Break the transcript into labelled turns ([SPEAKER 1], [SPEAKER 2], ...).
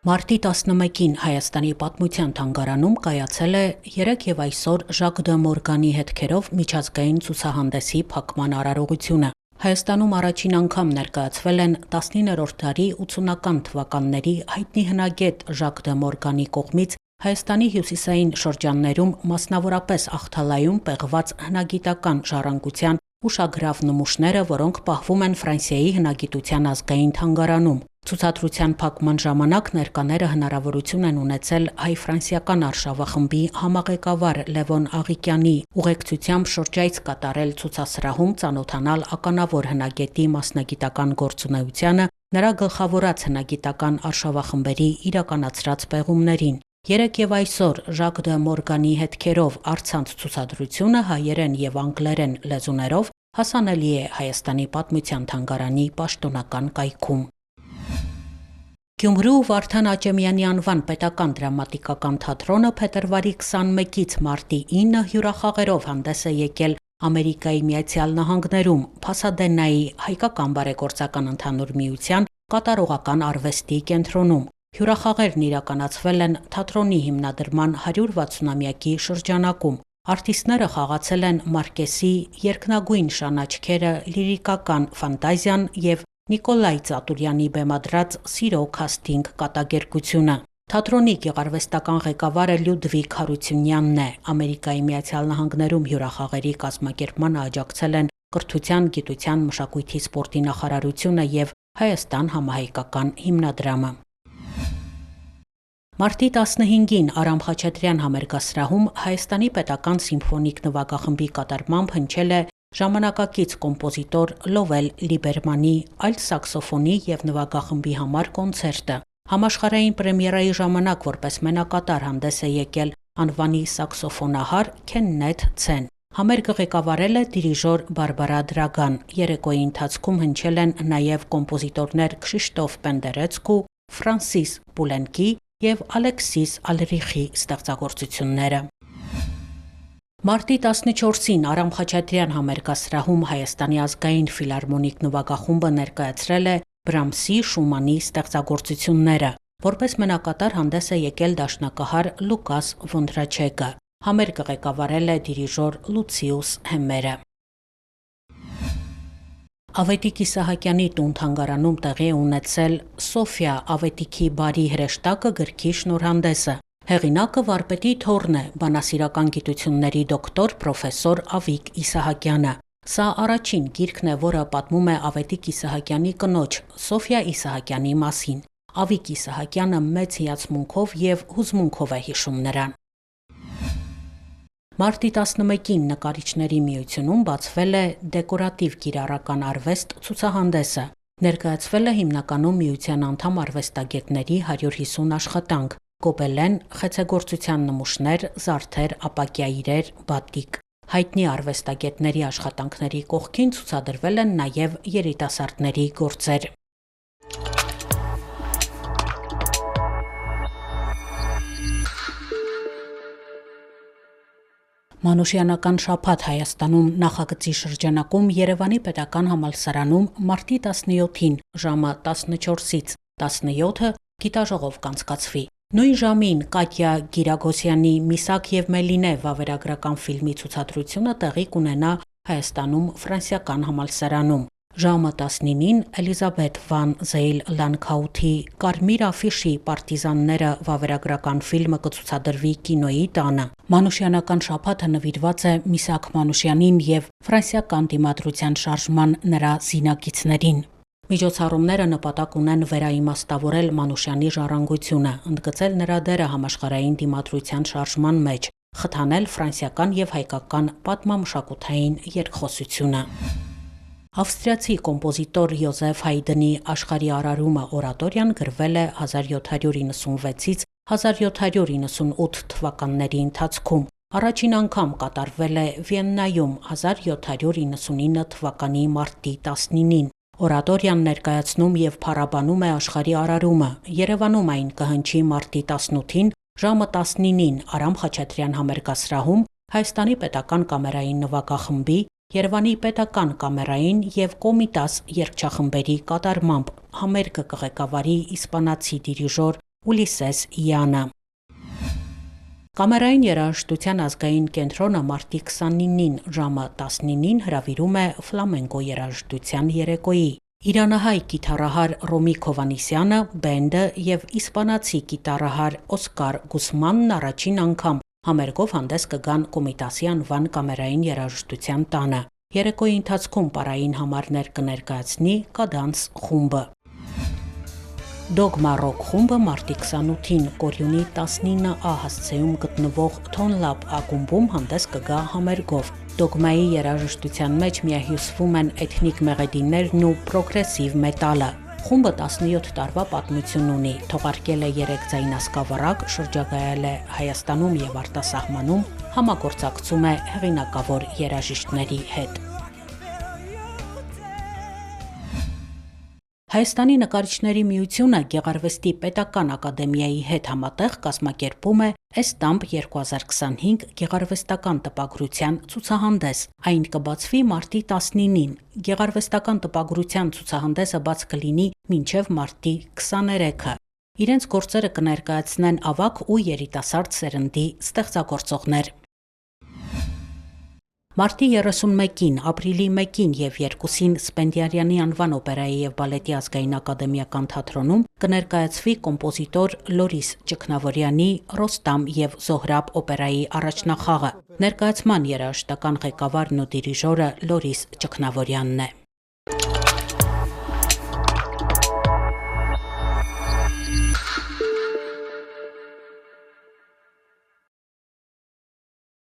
[SPEAKER 1] Մարտի 11-ին Հայաստանի պատմության թանգարանում կայացել է 3 եւ այսօր Ժակ դը Մորգանի հետքերով միջազգային ցուցահանդեսի փակման արարողությունը։ Հայաստանում առաջին անգամ ներկայացվել են 19-րդ դարի 80-ական թվականների հայտնի հնագետ Ժակ դը Մորգանի կողմից Հայաստանի հյուսիսային շրջաններում, մասնավորապես Աղթալայում պեղված հնագիտական ժառանգության ուշագրավ նմուշները, որոնք պահվում են Ֆրանսիայի հնագիտության ազգային թանգարանում։ Ցուցադրության փակման ժամանակ ներկաները հնարավորություն են ունեցել հայ-ֆրանսիական արշավախմբի համաղեկավար Լևոն Աղիկյանի ուղեկցությամբ շրջայց կատարել ցուցասրահում, ծանոթանալ ականավոր հնագետի մասնագիտական գործունեությանը, նրա գլխավորած հնագիտական արշավախմբերի իրականացրած պեղումներին։ 3 եւ այսօր Ժակ դը Մորգանի հետքերով առցանց ցուցադրությունը հայերեն եւ անգլերեն լեզուներով հասանելի է Հայաստանի պատմության թանգարանի պաշտոնական կայքում։ Գյումրու Վարդան Աճեմյանի անվան պետական դրամատիկական թատրոնը փետրվարի 21-ից մարտի 9 հյուրախաղերով հանդես է եկել Ամերիկայի Միացյալ Նահանգներում Փասադենայի հայկական բարեգործական ընդհանուր միության կատարողական արվեստի կենտրոնում։ Հյուրախաղերն իրականացվել են թատրոնի հիմնադրման 160-ամյակի շրջանակում։ Արտիստները խաղացել են Մարկեսի «Երկնագույն շանաչքերը», լիրիկական «Ֆանտազիան» եւ Նիկոլայ Ծատուրյանի բեմադրած «Սիրո քասթինգ» կատակերգությունը։ Թատրոնի գեղարվեստական ղեկավարը Լյուդվիգ Հարությունյանն է։ Ամերիկայի Միացյալ Նահանգներում հյուրախաղերի կազմակերպմանը աջակցել են Կրթության, գիտության, մշակույթի, սպորտի նախարարությունը եւ Հայաստան համահայկական հիմնադրամը։ Մարտի 15-ին Արամ Խաչատրյան համերգասրահում Հայաստանի պետական սիմֆոնիկ նվագախմբի կատարմամբ հնչել է ժամանակակից կոմպոզիտոր Լովել Լիբերմանի այլ սաքսոֆոնի եւ նվագախմբի համար կոնցերտը։ Համաշխարհային պրեմիերայի ժամանակ որպես մենակատար հանդես է եկել անվանի սաքսոֆոնահար Քեննեթ Ցեն։ Համերգը ղեկավարել է դիրիժոր Բարբարա Դրագան։ Երեկոյի ընթացքում հնչել են նաեւ կոմպոզիտորներ Քշիշտոֆ Պենդերեցկու, Ֆրանսիս Պուլենկի եւ Ալեքսիս Ալրիխի ստեղծագործությունները։ Մարտի 14-ին Արամ Խաչատրյան համերգասրահում Հայաստանի ազգային ֆիլհարմոնիկ նվագախումբը ներկայացրել է Բրամսի, Շումանի ստեղծագործությունները։ Որպես մենակատար հանդես է եկել դաշնակահար Լուկաս Վոնդրաչեկը։ Համերգը ղեկավարել է դիրիժոր Լուցիուս Հեմմերը։ Ավետիք Իսահակյանի տուն թանգարանում տեղի է ունեցել Սոֆիա Ավետիքի բարի հրեշտակը գրքի շնորհանդեսը։ Հեղինակը վարպետի թոռն է, բանասիրական գիտությունների դոկտոր պրոֆեսոր Ավիկ Իսահակյանը։ Սա առաջին գիրքն է, որը պատմում է Ավետիք Իսահակյանի կնոջ Սոֆիա Իսահակյանի մասին։ Ավիկ Իսահակյանը մեծ հիացմունքով եւ հուզմունքով է հիշում նրան։ Մարտի 11-ին Նկարիչների միությունում բացվել է դեկորատիվ կիրառական արվեստ ցուցահանդեսը։ Ներկայացվել է հիմնականում միության անդամ արվեստագետների 150 աշխատանք՝ գոբելեն, խեցեգործության նմուշներ, զարդեր, ապակյա իրեր, բատիկ։ Հայտնի արվեստագետների աշխատանքների կողքին ցուցադրվել են նաև երիտասարդների գործեր։ Մանուշյանական շաբաթ Հայաստանում նախագծի շրջանակում Երևանի պետական համալսարանում մարտի 17-ին ժամը 14-ից 17-ը գիտաժողով կանցկացվի։ Նույն ժամին Կատյա Գիրագոսյանի «Միսակ եւ Մելինե» վավերագրական ֆիլմի ցուցադրությունը տեղի կունենա Հայաստանում Ֆրանսիական համալսարանում։ Ժամը 19-ին Էլիզաբեթ վան Զեյլ Լանքաութի «Կարմիր աֆիշի պարտիզանները» վավերագրական ֆիլմը կցուցադրվի Կինոյի տանը։ Մանուշյանական շաբաթը նվիրված է Միսակ Մանուշյանին եւ ֆրանսիական դիմադրության շարժման նրա զինակիցներին։ Միջոցառումները նպատակ ունեն վերաիմաստավորել Մանուշյանի ժառանգությունը, ընդգծել նրա դերը համաշխարհային դիմադրության շարժման մեջ, խթանել ֆրանսիական եւ հայկական պատմամշակութային երկխոսությունը։ Ավստրիացի կոմպոզիտոր Յոզեֆ Հայդնի «Աշխարհի արարումը» օրատորիան գրվել է 1796-ից 1798 թվականների ընթացքում։ Առաջին անգամ կատարվել է Վիեննայում 1799 թվականի մարտի 19-ին։ Օրատորիան ներկայացնում եւ փառաբանում է աշխարհի արարումը։ Երևանում այն կհնչի մարտի 18-ին ժամը 19-ին Արամ Խաչատրյան համերգասրահում Հայաստանի պետական կամերային նվագախմբի, Երևանի պետական կամերային եւ Կոմիտաս երգչախմբերի կատարմամբ։ Համերգը կղեկավարի իսպանացի դիրիժոր Ուլիսես Յանը։ Կամերային երաժշտության ազգային կենտրոնը մարտի 29-ին ժամը 19-ին հրավիրում է ֆլամենկո երաժշտության երեկոյի։ Իրանահայ կիթառահար Ռոմիկ Հովանիսյանը, բենդը եւ իսպանացի կիթառահար Օսկար Գուսմանն առաջին անգամ համերգով հանդես կգան Կոմիտասի անվան կամերային երաժշտության տանը։ Երեկոյի ընթացքում պարային համարներ կներկայացնի Կադանս խումբը։ Դոգմա ռոք խումբը մարտի 28-ին Կորյունի 19A հասցեում գտնվող Թոն Լաբ ակումբում հանդես կգա համերգով։ Դոգմայի երաժշտության մեջ միահյուսվում են էթնիկ մեղեդիներն ու պրոգրեսիվ մետալը։ Խումբը 17 տարվա պատմություն ունի, թողարկել է 3 ձայնասկավառակ, շրջագայել է Հայաստանում եւ արտասահմանում, համագործակցում է հեղինակավոր երաժիշտների հետ։ Հայաստանի նկարիչների միությունը Գեղարվեստի պետական ակադեմիայի հետ համատեղ կազմակերպում է Էստամպ 2025 գեղարվեստական տպագրության ցուցահանդես։ Այն կբացվի մարտի 19-ին։ Գեղարվեստական տպագրության ցուցահանդեսը բաց կլինի մինչև մարտի 23-ը։ Իրենց գործերը կներկայացնեն ավագ ու երիտասարդ սերնդի ստեղծագործողներ։ Մարտի 31-ին, ապրիլի 1-ին եւ 2-ին Սպենդիարյանի անվան օպերայի եւ բալետի ազգային ակադեմիական թատրոնում կներկայացվի կոմպոզիտոր Լորիս Ճգնավորյանի Ռոստամ եւ Զոհրաբ օպերայի առաջնախաղը։ Ներկայացման երաժշտական ղեկավարն ու դիրիժորը Լորիս Ճգնավորյանն է։